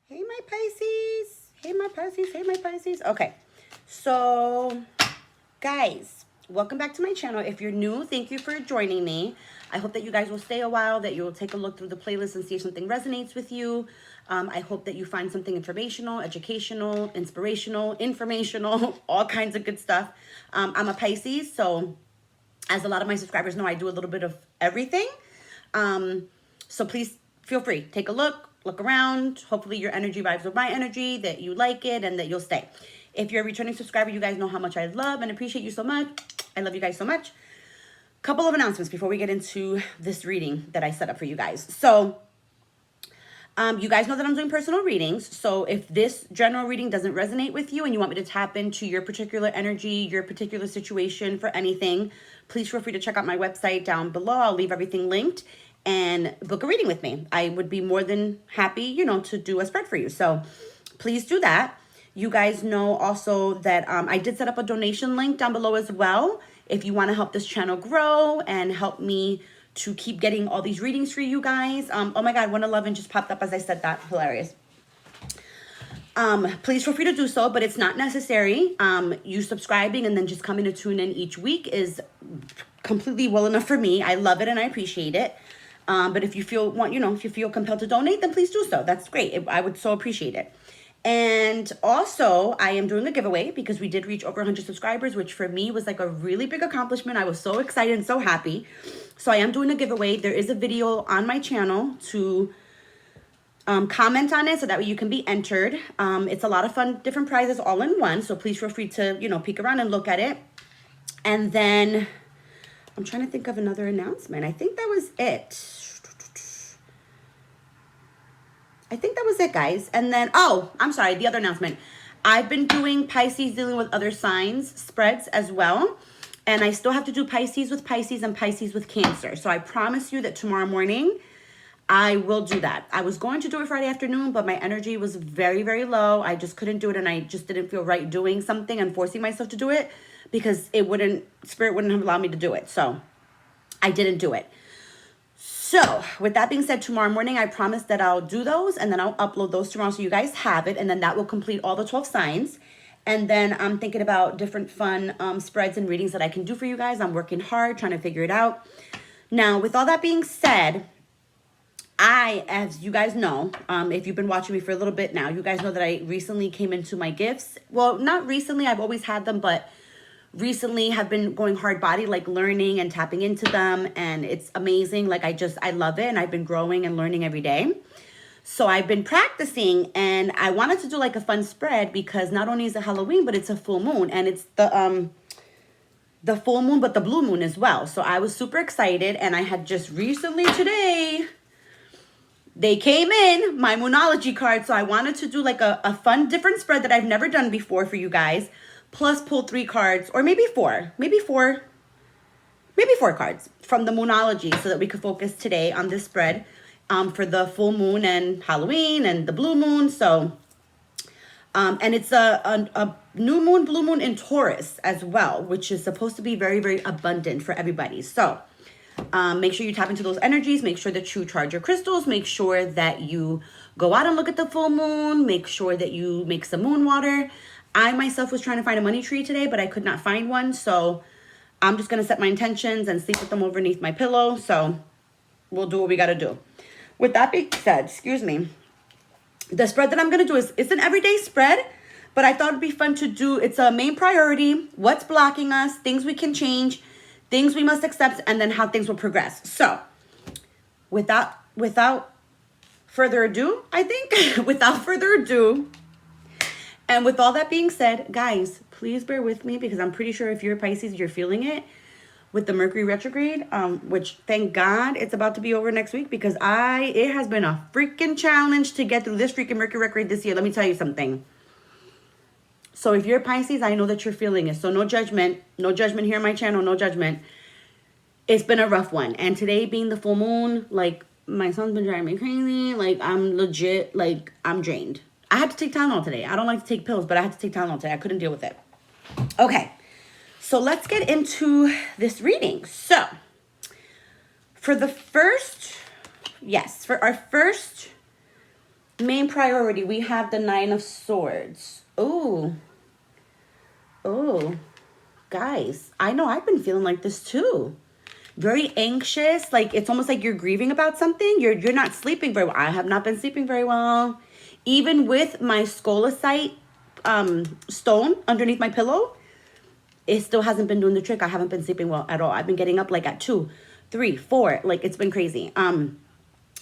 Hey, my Pisces. Hey, my Pisces. Hey, my Pisces. Okay. So, guys, welcome back to my channel. If you're new, thank you for joining me. I hope that you guys will stay a while, that you'll take a look through the playlist and see if something resonates with you. I hope that you find something informational, educational, inspirational, informational, all kinds of good stuff. I'm a Pisces, so as a lot of my subscribers know, I do a little bit of everything. So please feel free, take a look around. Hopefully your energy vibes with my energy, that you like it and that you'll stay. If you're a returning subscriber, you guys know how much I love and appreciate you so much. I love you guys so much. Couple of announcements before we get into this reading that I set up for you guys. So you guys know that I'm doing personal readings. So if this general reading doesn't resonate with you and you want me to tap into your particular energy, your particular situation for anything, please feel free to check out my website down below. I'll leave everything linked and book a reading with me. I would be more than happy, to do a spread for you. So please do that. You guys know also that I did set up a donation link down below as well. If you want to help this channel grow and help me to keep getting all these readings for you guys. Oh my God, 111 just popped up as I said that. Hilarious. Please feel free to do so, but it's not necessary. You subscribing and then just coming to tune in each week is completely well enough for me. I love it and I appreciate it. But if you if you feel compelled to donate, then please do so. That's great. I would so appreciate it. And also, I am doing a giveaway because we did reach over 100 subscribers, which for me was like a really big accomplishment. I was so excited and so happy. So I am doing a giveaway. There is a video on my channel to comment on it so that way you can be entered. It's a lot of fun, different prizes all in one. So please feel free to, peek around and look at it. And then I'm trying to think of another announcement. I think that was it. I think that was it, guys. And then, I'm sorry, the other announcement. I've been doing Pisces dealing with other signs spreads as well. And I still have to do Pisces with Pisces and Pisces with Cancer. So I promise you that tomorrow morning, I will do that. I was going to do it Friday afternoon, but my energy was very, very low. I just couldn't do it. And I just didn't feel right doing something and forcing myself to do it because Spirit wouldn't have allowed me to do it. So I didn't do it. So with that being said, tomorrow morning, I promise that I'll do those and then I'll upload those tomorrow so you guys have it. And then that will complete all the 12 signs. And then I'm thinking about different fun spreads and readings that I can do for you guys. I'm working hard, trying to figure it out. Now, with all that being said, as you guys know, if you've been watching me for a little bit now, you guys know that I recently came into my gifts. Well, not recently. I've always had them, but recently have been going hard body, like learning and tapping into them. And it's amazing. Like I love it. And I've been growing and learning every day. So I've been practicing and I wanted to do like a fun spread because not only is it Halloween, but it's a full moon and it's the full moon, but the blue moon as well. So I was super excited and I had just recently today, they came in, my Moonology card. So I wanted to do like a fun, different spread that I've never done before for you guys. Plus pull 3 cards, or maybe four cards from the Moonology so that we could focus today on this spread for the full moon and Halloween and the blue moon. So, and it's a new moon, blue moon in Taurus as well, which is supposed to be very, very abundant for everybody. So make sure you tap into those energies. Make sure that you charge your crystals. Make sure that you go out and look at the full moon. Make sure that you make some moon water. I myself was trying to find a money tree today, but I could not find one. So I'm just going to set my intentions and sleep with them underneath my pillow. So we'll do what we got to do. With that being said, the spread that I'm going to do it's an everyday spread, but I thought it'd be fun to do. It's a main priority, what's blocking us, things we can change, things we must accept, and then how things will progress. So without further ado, and with all that being said, guys, please bear with me because I'm pretty sure if you're a Pisces, you're feeling it with the Mercury retrograde, which thank God it's about to be over next week because it has been a freaking challenge to get through this freaking Mercury retrograde this year. Let me tell you something. So if you're a Pisces, I know that you're feeling it. So no judgment here on my channel, no judgment. It's been a rough one. And today being the full moon, like my son's been driving me crazy. Like I'm legit, like I'm drained. I had to take Tylenol today. I don't like to take pills, but I had to take Tylenol today. I couldn't deal with it. Okay, so let's get into this reading. So, for our first Main priority, we have the Nine of Swords. Ooh. Oh, guys, I know I've been feeling like this too. Very anxious, like it's almost like you're grieving about something. You're not sleeping very well. I have not been sleeping very well. Even with my scolecite stone underneath my pillow, it still hasn't been doing the trick. I haven't been sleeping well at all. I've been getting up like at 2, 3, 4. Like it's been crazy.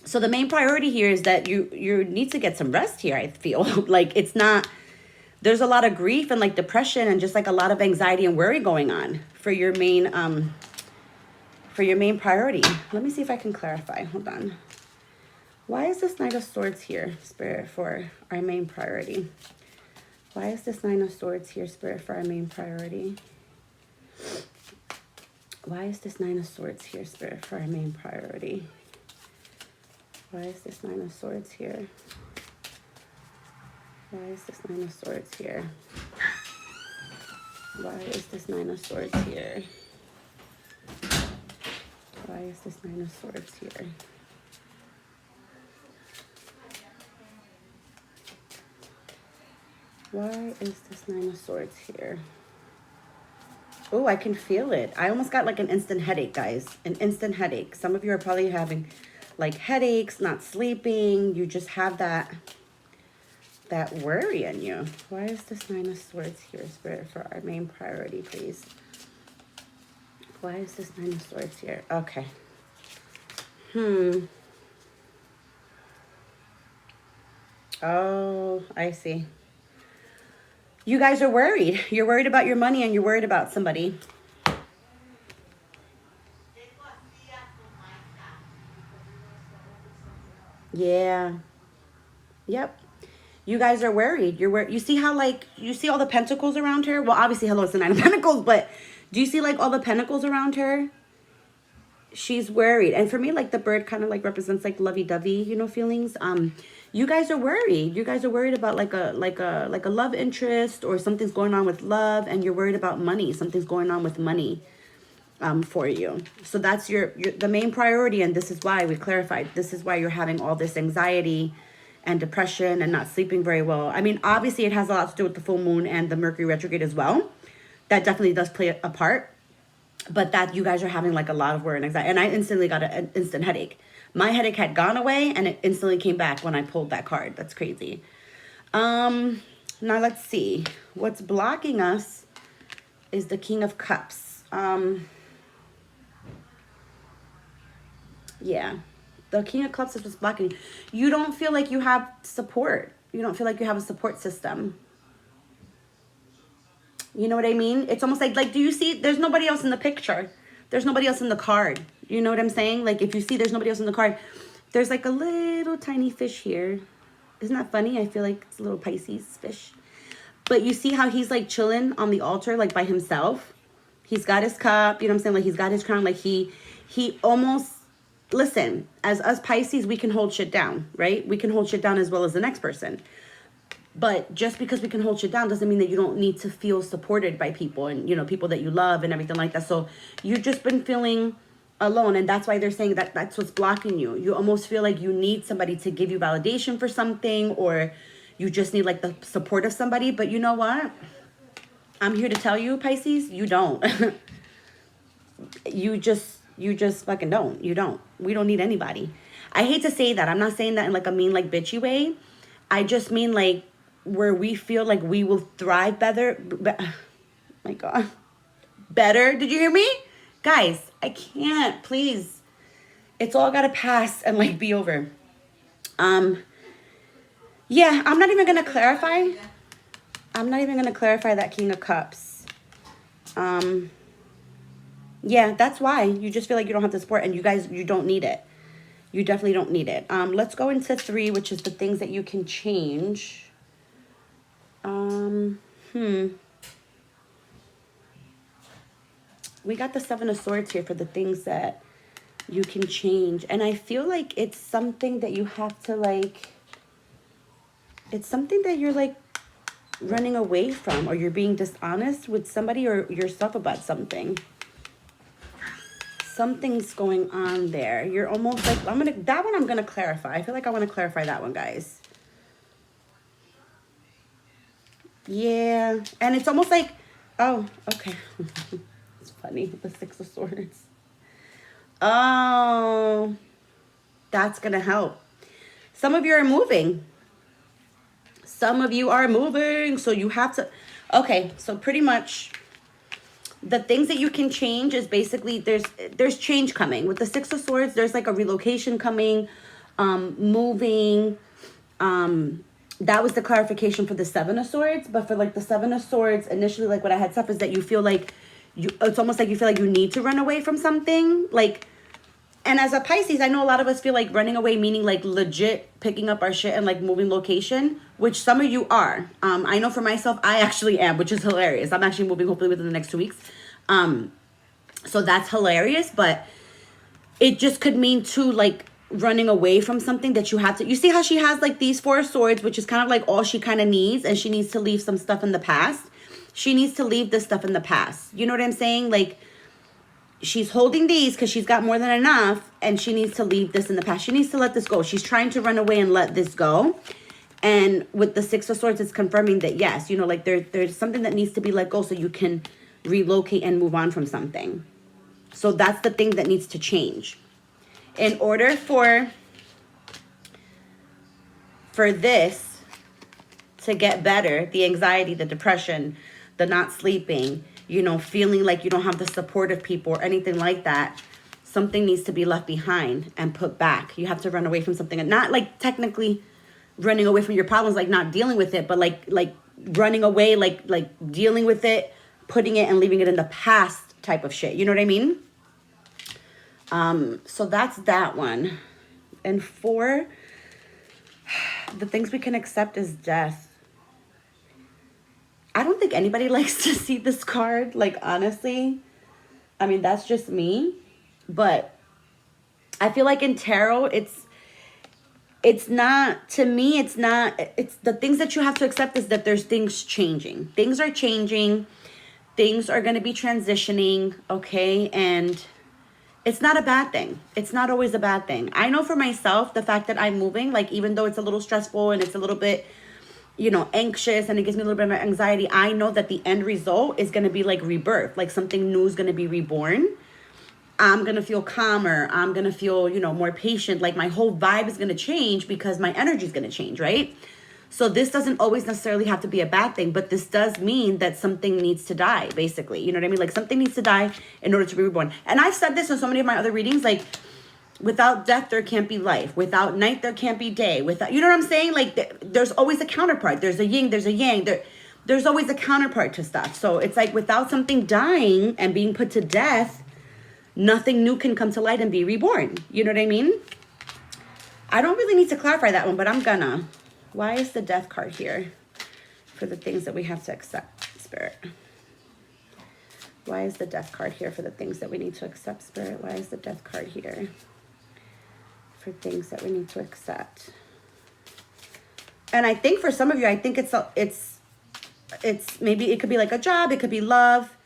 So the main priority here is that you need to get some rest here, I feel. Like it's not, there's a lot of grief and like depression and just like a lot of anxiety and worry going on for your main priority. Let me see if I can clarify. Hold on. Why is this Knight of Swords here, Spirit, for our main priority? Why is this Nine of Swords here, Spirit, for our main priority? Why is this Nine of Swords here, Spirit, for our main priority? Why is this Nine of Swords here? Why is this Nine of Swords here? Why is this Nine of Swords here? Why is this Nine of Swords here? Why is this Nine of Swords here? Oh, I can feel it. I almost got like an instant headache, guys. An instant headache. Some of you are probably having like headaches, not sleeping. You just have that worry in you. Why is this Nine of Swords here, Spirit, for our main priority, please? Why is this Nine of Swords here? Okay. Oh, I see. You guys are worried. You're worried about your money and you're worried about somebody. Yeah. Yep. You guys are worried. You're worried. You see how like, you see all the pentacles around her? Well, obviously, hello, it's the Nine of Pentacles, but do you see like all the pentacles around her? She's worried. And for me, like the bird kind of like represents like lovey-dovey, you know, feelings. You guys are worried. You guys are worried about like a love interest or something's going on with love, and you're worried about money. Something's going on with money for you. So that's your the main priority, and this is why we clarified. This is why you're having all this anxiety and depression and not sleeping very well. I mean, obviously it has a lot to do with the full moon and the Mercury retrograde as well. That definitely does play a part. But that you guys are having like a lot of worry and anxiety. And I instantly got an instant headache. My headache had gone away and it instantly came back when I pulled that card. That's crazy. Now let's see. What's blocking us is the King of Cups. Yeah. The King of Cups is what's blocking you. You don't feel like you have support. You don't feel like you have a support system. You know what I mean? It's almost like, do you see? There's nobody else in the picture. There's nobody else in the card. You know what I'm saying? Like, if you see there's nobody else in the card, there's like a little tiny fish here. Isn't that funny? I feel like it's a little Pisces fish. But you see how he's like chilling on the altar, like by himself? He's got his cup, you know what I'm saying? Like, he's got his crown. Like, he almost, listen, as us Pisces, we can hold shit down, right? We can hold shit down as well as the next person. But just because we can hold shit down doesn't mean that you don't need to feel supported by people and, you know, people that you love and everything like that. So you've just been feeling alone. And that's why they're saying that that's what's blocking you. You almost feel like you need somebody to give you validation for something, or you just need like the support of somebody. But you know what? I'm here to tell you, Pisces, you don't. you just fucking don't. You don't. We don't need anybody. I hate to say that. I'm not saying that in like a mean, like bitchy way. I just mean like, where we feel like we will thrive better. My God. Better. Did you hear me? Guys, I can't. Please. It's all got to pass and like be over. Yeah, I'm not even going to clarify. I'm not even going to clarify that King of Cups. Yeah, that's why. You just feel like you don't have the support, and you guys, you don't need it. You definitely don't need it. Let's go into 3, which is the things that you can change. We got the 7 of Swords here for the things that you can change. And I feel like it's something that you have to like, it's something that you're like running away from, or you're being dishonest with somebody or yourself about something. Something's going on there. You're almost like, that one I'm going to clarify. I feel like I want to clarify that one, guys. Yeah. And it's almost like, oh, okay. It's funny, the Six of Swords. Oh, that's going to help. Some of you are moving. Some of you are moving. So you have to, okay. So pretty much the things that you can change is basically there's change coming. With the Six of Swords, there's like a relocation coming, moving. That was the clarification for the Seven of Swords. But for like the Seven of Swords, initially, like what I had stuff is that you feel like it's almost like you feel like you need to run away from something. Like, and as a Pisces, I know a lot of us feel like running away, meaning like legit picking up our shit and like moving location, which some of you are. I know for myself, I actually am, which is hilarious. I'm actually moving hopefully within the next 2 weeks. So that's hilarious, but it just could mean too, like running away from something that you have to. You see how she has like these Four of Swords, which is kind of like all she kind of needs, and she needs to leave some stuff in the past. She needs to leave this stuff in the past. You know what I'm saying? Like, she's holding these because she's got more than enough, and she needs to leave this in the past. She needs to let this go. She's trying to run away and let this go. And with the Six of Swords, it's confirming that, yes, you know, like there's something that needs to be let go so you can relocate and move on from something. So that's the thing that needs to change. In order for this to get better, the anxiety, the depression, the not sleeping, you know, feeling like you don't have the support of people or anything like that, something needs to be left behind and put back. You have to run away from something, and not like technically running away from your problems, like not dealing with it, but like running away, like dealing with it, putting it and leaving it in the past type of shit. You know what I mean? So that's that one. And 4, the things we can accept is death. I don't think anybody likes to see this card, like, honestly. I mean, that's just me. But I feel like in tarot, it's not, to me, it's not, it's the things that you have to accept is that there's things changing. Things are changing. Things are going to be transitioning, okay? And it's not a bad thing. It's not always a bad thing. I know for myself, the fact that I'm moving, like, even though it's a little stressful and it's a little bit, you know, anxious and it gives me a little bit of anxiety, I know that the end result is going to be like rebirth, like something new is going to be reborn. I'm going to feel calmer. I'm going to feel, you know, more patient. Like my whole vibe is going to change because my energy is going to change, right? So this doesn't always necessarily have to be a bad thing, but this does mean that something needs to die, basically. You know what I mean? Like something needs to die in order to be reborn. And I've said this in so many of my other readings, like, without death, there can't be life. Without night, there can't be day. Without, you know what I'm saying? Like, there's always a counterpart. There's a yin, there's a yang. There's always a counterpart to stuff. So it's like without something dying and being put to death, nothing new can come to light and be reborn. You know what I mean? I don't really need to clarify that one, but I'm gonna. Why is the death card here for the things that we have to accept, Spirit? Why is the death card here for the things that we need to accept, Spirit? Why is the death card here for things that we need to accept? And I think for some of you, I think it's maybe it could be like a job, it could be love,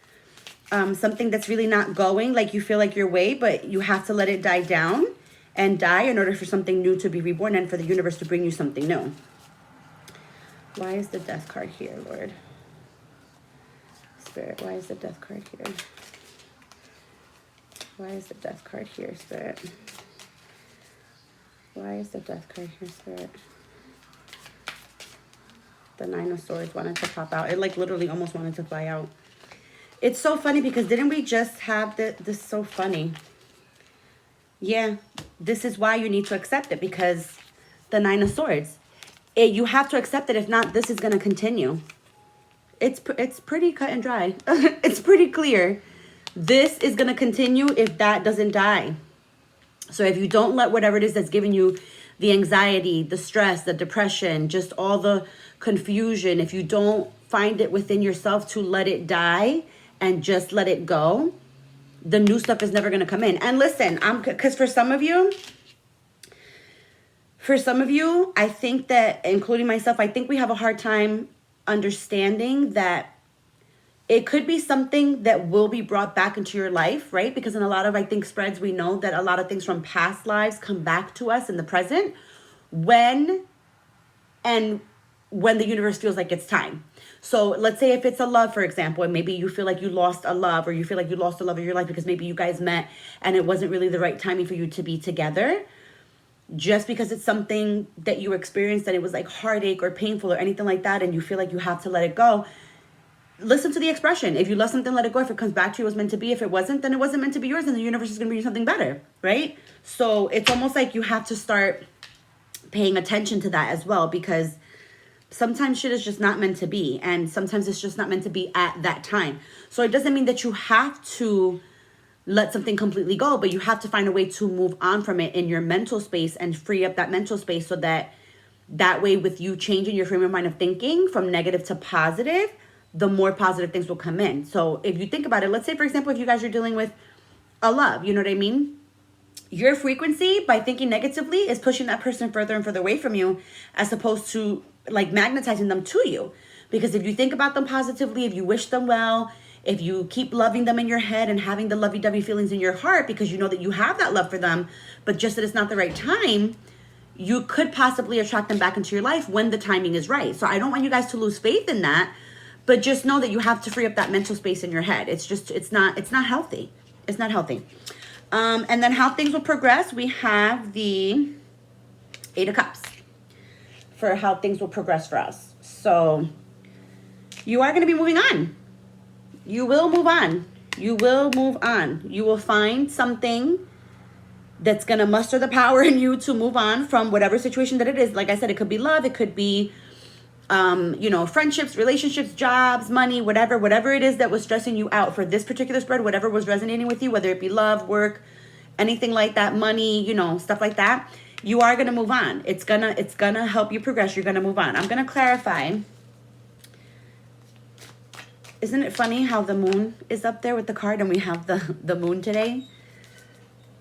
something that's really not going, like you feel like your way, but you have to let it die down and die in order for something new to be reborn and for the universe to bring you something new. Why is the death card here, Lord? Spirit, why is the death card here? Why is the death card here, Spirit? Why is the death card here, Spirit? The Nine of Swords wanted to pop out. It like literally almost wanted to fly out. It's so funny because didn't we just have this so funny? Yeah, this is why you need to accept it, because the Nine of Swords. You have to accept it. If not, this is going to continue. It's pretty cut and dry. It's pretty clear. This is going to continue if that doesn't die. So if you don't let whatever it is that's giving you the anxiety, the stress, the depression, just all the confusion, if you don't find it within yourself to let it die and just let it go, the new stuff is never going to come in. And listen, because for some of you, I think that, including myself, I think we have a hard time understanding that it could be something that will be brought back into your life, right? Because in a lot of, I think, spreads, we know that a lot of things from past lives come back to us in the present when and when the universe feels like it's time. So let's say if it's a love, for example, and maybe you feel like you lost a love, or you feel like you lost the love of your life because maybe you guys met and it wasn't really the right timing for you to be together. Just because it's something that you experienced and it was like heartache or painful or anything like that, and you feel like you have to let it go, listen to the expression. If you love something, let it go. If it comes back to you, it was meant to be. If it wasn't, then it wasn't meant to be yours, and the universe is going to bring you something better, right? So it's almost like you have to start paying attention to that as well, because sometimes shit is just not meant to be, and sometimes it's just not meant to be at that time. So it doesn't mean that you have to let something completely go, but you have to find a way to move on from it in your mental space and free up that mental space, so that way, with you changing your frame of mind of thinking from negative to positive, the more positive things will come in. So if you think about it, let's say, for example, if you guys are dealing with a love, you know what I mean? Your frequency, by thinking negatively, is pushing that person further and further away from you, as opposed to like magnetizing them to you. Because if you think about them positively, if you wish them well, if you keep loving them in your head and having the lovey-dovey feelings in your heart, because you know that you have that love for them, but just that it's not the right time, you could possibly attract them back into your life when the timing is right. So I don't want you guys to lose faith in that, but just know that you have to free up that mental space in your head. It's not healthy. It's not healthy. And then how things will progress, we have the 8 of Cups for how things will progress for us. So you are going to be moving on. You will move on. You will move on. You will find something that's going to muster the power in you to move on from whatever situation that it is. Like I said, it could be love. It could be, friendships, relationships, jobs, money, whatever it is that was stressing you out for this particular spread, whatever was resonating with you, whether it be love, work, anything like that, money, stuff like that. You are going to move on. It's gonna help you progress. You're going to move on. I'm going to clarify. Isn't it funny how the moon is up there with the card, and we have the moon today?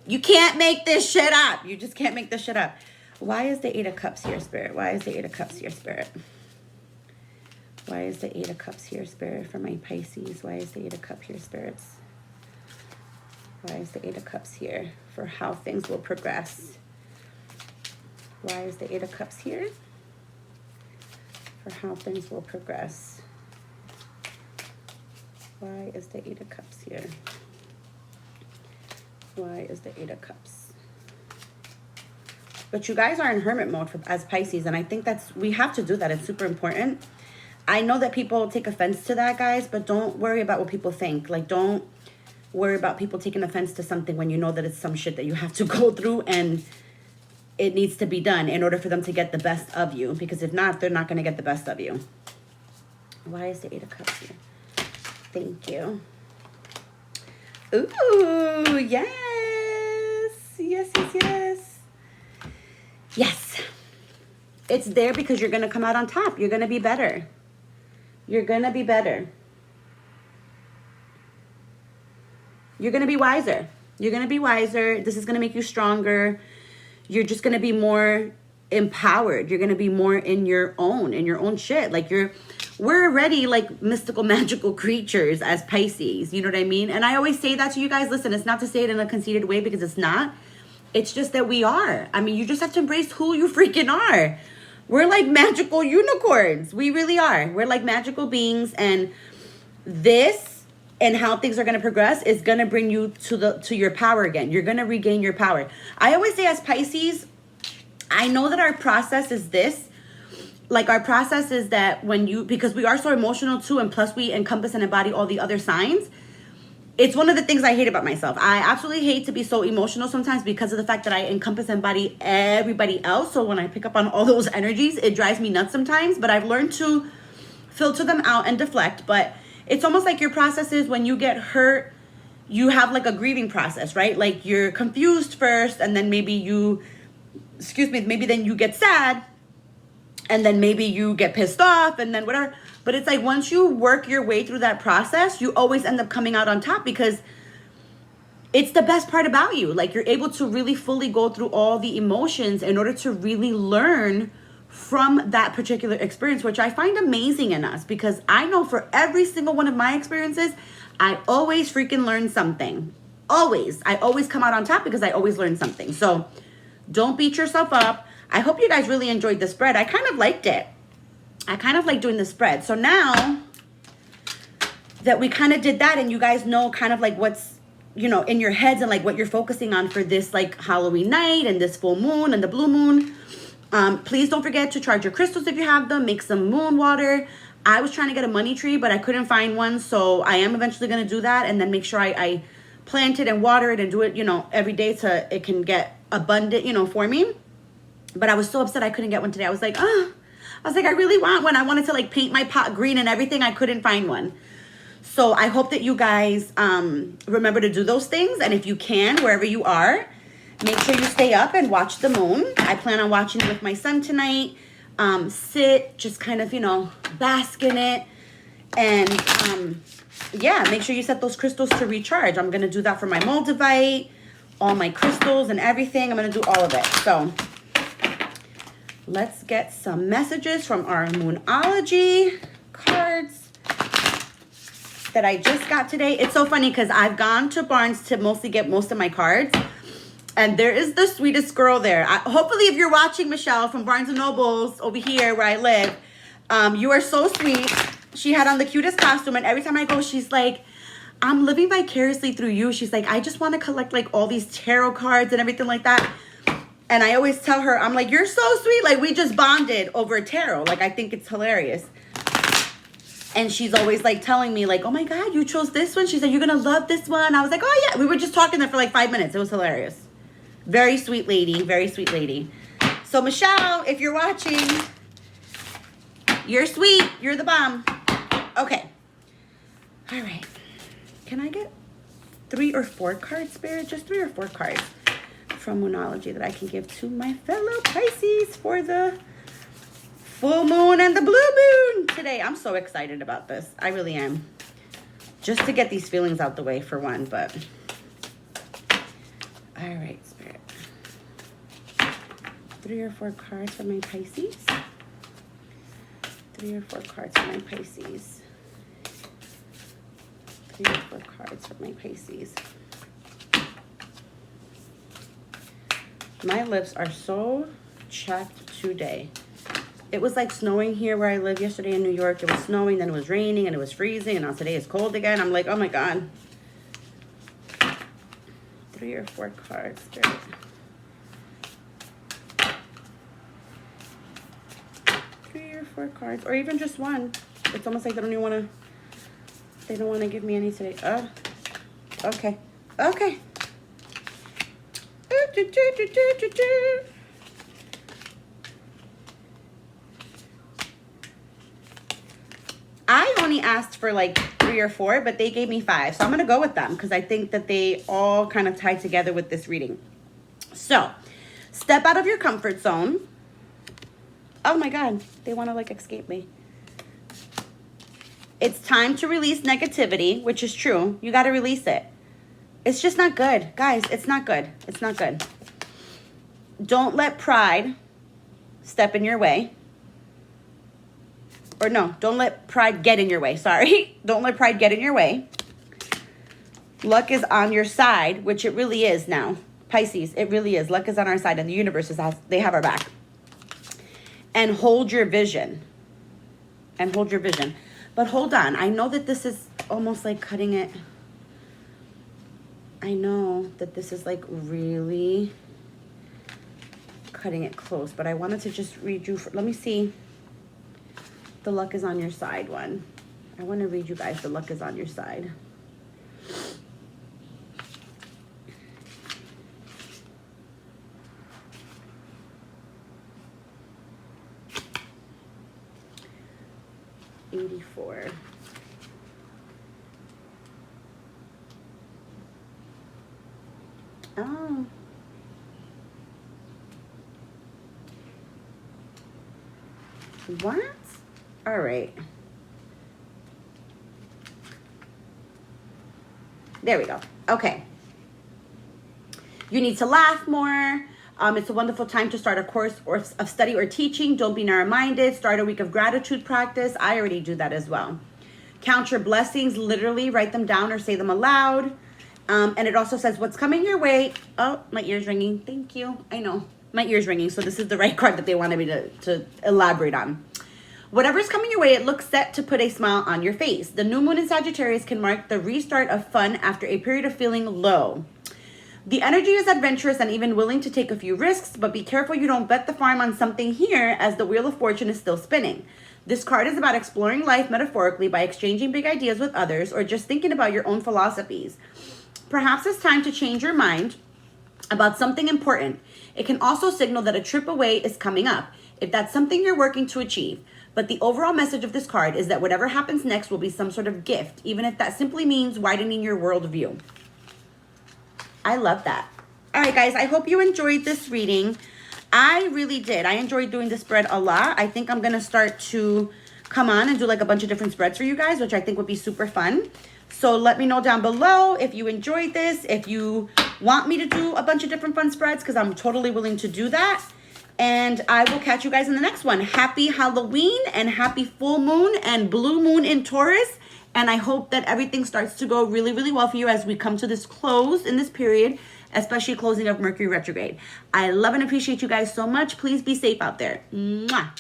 You can't make this shit up. You just can't make this shit up. Why is the 8 of Cups here, Spirit? Why is the 8 of Cups here, Spirit? Why is the 8 of Cups here, Spirit, for my Pisces? Why is the 8 of Cups here, Spirits? Why is the 8 of Cups here for how things will progress? Why is the 8 of Cups here for how things will progress? Why is the 8 of Cups here? Why is the 8 of Cups? But you guys are in hermit mode as Pisces, and I think we have to do that. It's super important. I know that people take offense to that, guys, but don't worry about what people think. Like, don't worry about people taking offense to something when you know that it's some shit that you have to go through, and it needs to be done in order for them to get the best of you. Because if not, they're not going to get the best of you. Why is the 8 of Cups here? Thank you. Ooh, yes. Yes, yes, yes. Yes. It's there because you're going to come out on top. You're going to be better. You're going to be better. You're going to be wiser. You're going to be wiser. This is going to make you stronger. You're just going to be more empowered. You're going to be more in your own shit. Like we're already like mystical, magical creatures as Pisces. You know what I mean? And I always say that to you guys. Listen, it's not to say it in a conceited way, because it's not. It's just that we are. I mean, you just have to embrace who you freaking are. We're like magical unicorns. We really are. We're like magical beings, and this and how things are going to progress is going to bring you to your power again. You're going to regain your power. I always say as Pisces, I know that our process is this. Like, our process is that because we are so emotional too, and plus we encompass and embody all the other signs. It's one of the things I hate about myself. I absolutely hate to be so emotional sometimes because of the fact that I encompass and embody everybody else. So when I pick up on all those energies, it drives me nuts sometimes. But I've learned to filter them out and deflect. But it's almost like your process is when you get hurt, you have like a grieving process, right? Like, you're confused first, and then maybe then you get sad, and then maybe you get pissed off, and then whatever. But it's like, once you work your way through that process, you always end up coming out on top, because it's the best part about you. Like, you're able to really fully go through all the emotions in order to really learn from that particular experience, which I find amazing in us, because I know for every single one of my experiences, I always freaking learn something. Always. I always come out on top because I always learn something. So don't beat yourself up. I hope you guys really enjoyed the spread. I kind of liked it. I kind of like doing the spread. So now that we kind of did that and you guys know kind of like what's, you know, in your heads and like what you're focusing on for this like Halloween night and this full moon and the blue moon, please don't forget to charge your crystals if you have them. Make some moon water. I was trying to get a money tree, but I couldn't find one. So I am eventually going to do that and then make sure I plant it and water it and do it, you know, every day so it can get abundant, you know, for me. But I was so upset I couldn't get one today. I was like, I really want one. I wanted to like paint my pot green and everything. I couldn't find one. So I hope that you guys remember to do those things. And if you can, wherever you are, make sure you stay up and watch the moon. I plan on watching it with my son tonight. Sit, just kind of, you know, bask in it. And yeah, make sure you set those crystals to recharge. I'm going to do that for my Moldavite, all my crystals and everything. I'm going to do all of it. So let's get some messages from our Moonology cards that I just got today. It's so funny because I've gone to Barnes to mostly get most of my cards. And there is the sweetest girl there. Hopefully, if you're watching, Michelle, from Barnes & Noble's over here where I live, you are so sweet. She had on the cutest costume. And every time I go, she's like, I'm living vicariously through you. She's like, I just want to collect like all these tarot cards and everything like that. And I always tell her, I'm like, you're so sweet. Like, we just bonded over tarot. Like, I think it's hilarious. And she's always like telling me like, oh my God, you chose this one. She said, you're going to love this one. I was like, oh yeah. We were just talking there for like 5 minutes. It was hilarious. Very sweet lady. Very sweet lady. So Michelle, if you're watching, you're sweet. You're the bomb. Okay. All right. Can I get 3 or 4 cards, Spirit? Just 3 or 4 cards from Moonology that I can give to my fellow Pisces for the full moon and the blue moon today. I'm so excited about this. I really am. Just to get these feelings out the way for one, but all right, Spirit. 3 or 4 cards for my Pisces. 3 or 4 cards for my Pisces. 3 or 4 cards for my Pisces. My lips are so chapped today. It was like snowing here where I live yesterday in New York. It was snowing, then it was raining, and it was freezing, and now today it's cold again. I'm like, oh my God. 3 or 4 cards, Spirit. 3 or 4 cards, or even just one. It's almost like they don't even want to. They don't want to give me any today. Okay, okay. I only asked for like 3 or 4, but they gave me 5. So I'm going to go with them because I think that they all kind of tie together with this reading. So step out of your comfort zone. Oh my God, they want to like escape me. It's time to release negativity, which is true. You got to release it. It's just not good. Guys, it's not good. It's not good. Don't let pride step in your way. Or no, don't let pride get in your way. Sorry. Don't let pride get in your way. Luck is on your side, which it really is now. Pisces, it really is. Luck is on our side and the universe they have our back. And hold your vision. And hold your vision. But hold on. I know that this is almost like cutting it. I know that this is like really cutting it close, but I wanted to just read you. Let me see. The luck is on your side one. I want to read you guys the luck is on your side. $84. Oh. What? All right. There we go. Okay. You need to laugh more. It's a wonderful time to start a course of study or teaching. Don't be narrow-minded. Start a week of gratitude practice. I already do that as well. Count your blessings. Literally write them down or say them aloud. And it also says what's coming your way. Oh, my ear's ringing. Thank you. I know. My ear's ringing. So this is the right card that they wanted me to elaborate on. Whatever's coming your way, it looks set to put a smile on your face. The new moon in Sagittarius can mark the restart of fun after a period of feeling low. The energy is adventurous and even willing to take a few risks, but be careful you don't bet the farm on something here as the Wheel of Fortune is still spinning. This card is about exploring life metaphorically by exchanging big ideas with others or just thinking about your own philosophies. Perhaps it's time to change your mind about something important. It can also signal that a trip away is coming up, if that's something you're working to achieve. But the overall message of this card is that whatever happens next will be some sort of gift, even if that simply means widening your worldview. I love that. All right, guys, I hope you enjoyed this reading. I really did. I enjoyed doing the spread a lot. I think I'm going to start to come on and do like a bunch of different spreads for you guys, which I think would be super fun. So let me know down below if you enjoyed this, if you want me to do a bunch of different fun spreads, because I'm totally willing to do that. And I will catch you guys in the next one. Happy Halloween and happy full moon and blue moon in Taurus. And I hope that everything starts to go really, really well for you as we come to this close in this period, especially closing of Mercury retrograde. I love and appreciate you guys so much. Please be safe out there. Mwah.